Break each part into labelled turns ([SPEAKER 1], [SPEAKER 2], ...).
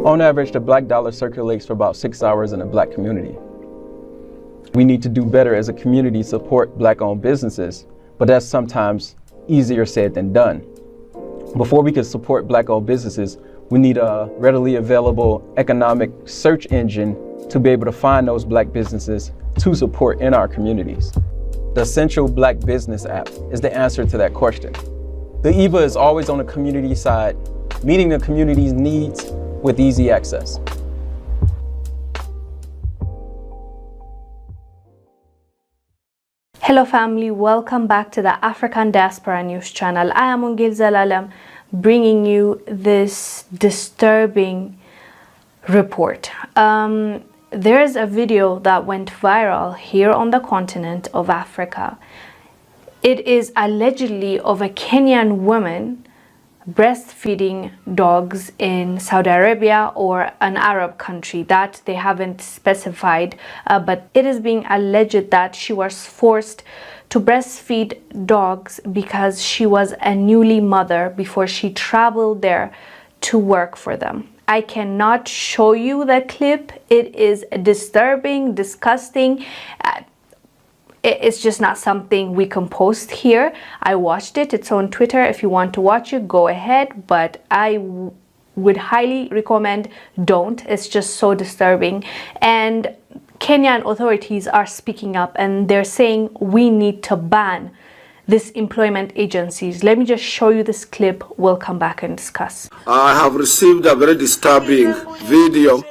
[SPEAKER 1] On average, the black dollar circulates for about 6 hours in the black community. We need to do better as a community to support black-owned businesses, but that's sometimes easier said than done. Before we can support black-owned businesses, we need a readily available economic search engine to be able to find those black businesses to support in our communities. The Essential Black Business app is the answer to that question. The EVA is always on the community side, meeting the community's needs with easy access.
[SPEAKER 2] Hello family, welcome back to the African Diaspora News channel. I am Wongel Zelalem, bringing you this disturbing report. There is a video that went viral here on the continent of Africa. It is allegedly of a Kenyan woman breastfeeding dogs in Saudi Arabia or an Arab country that they haven't specified, but it is being alleged that she was forced to breastfeed dogs because she was a newly mother before she traveled there to work for them. I cannot show you the clip. It is disturbing, disgusting. It's just not something we can post here. I watched it. It's on Twitter. If you want to watch it, go ahead. But I would highly recommend don't. It's just so disturbing. And Kenyan authorities are speaking up and they're saying we need to ban these employment agencies. Let me just show you this clip. We'll come back and discuss.
[SPEAKER 3] I have received a very disturbing video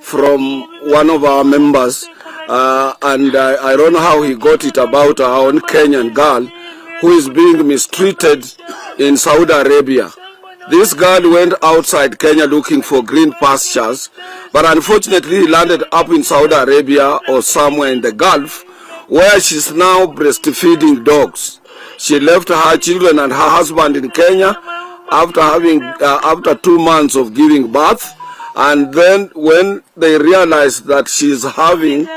[SPEAKER 3] from one of our members. And I don't know how he got it about our own Kenyan girl who is being mistreated in Saudi Arabia. This girl went outside Kenya looking for green pastures, but unfortunately landed up in Saudi Arabia or somewhere in the Gulf, where she's now breastfeeding dogs. She left her children and her husband in Kenya after 2 months of giving birth. And then when they realized that she's having,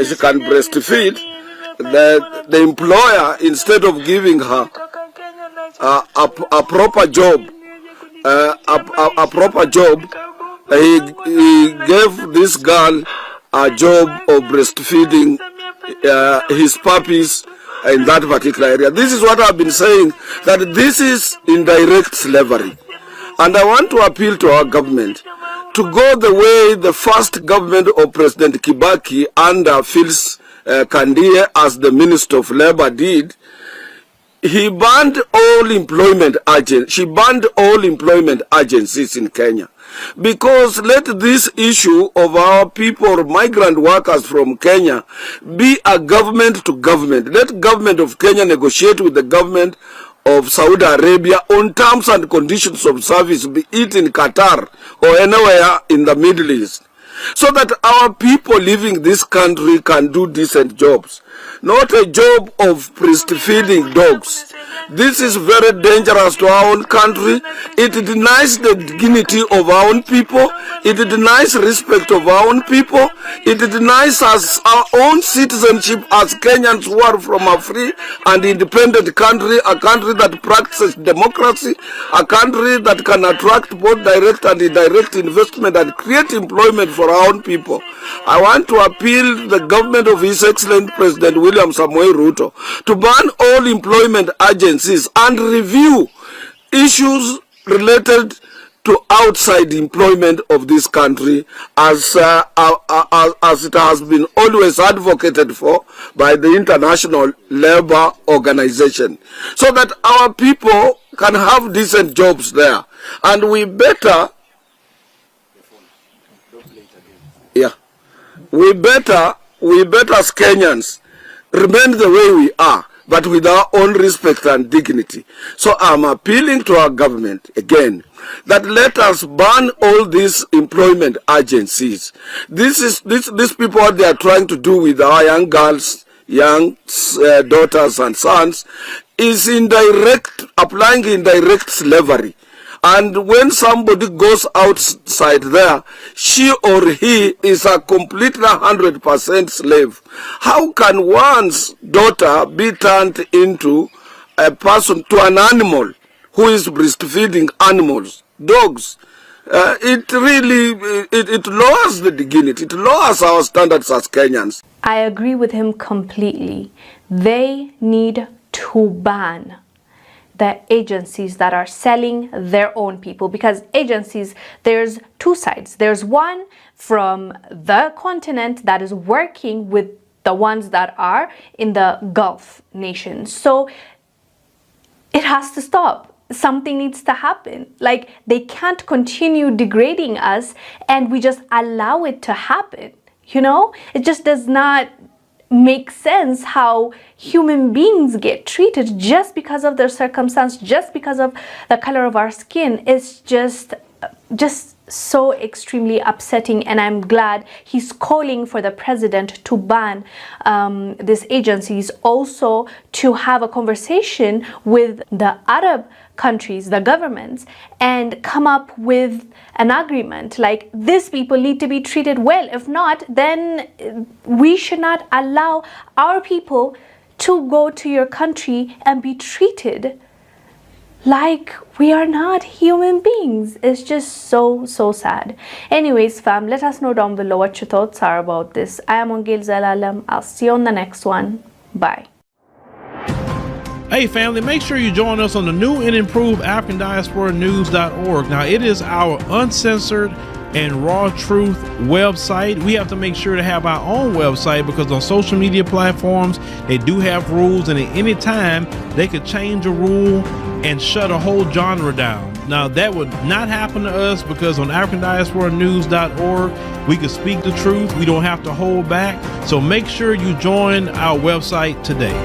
[SPEAKER 3] she can breastfeed, the employer, instead of giving her a proper job, he gave this girl a job of breastfeeding his puppies in that particular area. This is what I've been saying, that this is indirect slavery. And I want to appeal to our government to go the way the first government of President Kibaki under Phyllis Kandie as the Minister of Labor did. He banned all employment agents. She banned all employment agencies in Kenya. Because let this issue of our people, migrant workers from Kenya, be a government to government. Let government of Kenya negotiate with the government of Saudi Arabia on terms and conditions of service, be it in Qatar or anywhere in the Middle East, so that our people living this country can do decent jobs, not a job of breastfeeding dogs. This is very dangerous to our own country. It denies the dignity of our own people. It denies respect of our own people. It denies us our own citizenship as Kenyans who are from a free and independent country, a country that practices democracy, a country that can attract both direct and indirect investment and create employment for our own people. I want to appeal the government of His Excellency President William Samoei Ruto to ban all employment agencies and review issues related to outside employment of this country as it has been always advocated for by the International Labour Organization, so that our people can have decent jobs there. And we better as Kenyans remain the way we are, but with our own respect and dignity. So I'm appealing to our government again that let us ban all these employment agencies. These people, what they are trying to do with our young girls, young daughters and sons, is applying indirect slavery. And when somebody goes outside there, she or he is a completely 100% slave. How can one's daughter be turned into a person, to an animal who is breastfeeding animals, dogs? it really it lowers the dignity. It lowers our standards as Kenyans.
[SPEAKER 2] I agree with him completely. They need to ban the agencies that are selling their own people, because agencies, there's two sides. There's one from the continent that is working with the ones that are in the Gulf nations. So it has to stop. Something needs to happen. Like, they can't continue degrading us and we just allow it to happen. You know, it just does not make sense how human beings get treated just because of their circumstance, just because of the color of our skin. It's just so extremely upsetting, and I'm glad he's calling for the president to ban these agencies, also to have a conversation with the Arab countries, the governments, and come up with an agreement. Like, these people need to be treated well. If not, then we should not allow our people to go to your country and be treated like we are not human beings. It's just so sad. Anyways, fam, let us know down below what your thoughts are about this. I am Wongel Zelalem. I'll see you on the next one. Bye.
[SPEAKER 4] Hey family, make sure you join us on the new and improved AfricanDiasporaNews.org. Now, it is our uncensored and raw truth website. We have to make sure to have our own website because on social media platforms, they do have rules, and at any time they could change a rule and shut a whole genre down. Now, that would not happen to us because on AfricanDiasporaNews.org, we can speak the truth. We don't have to hold back. So make sure you join our website today.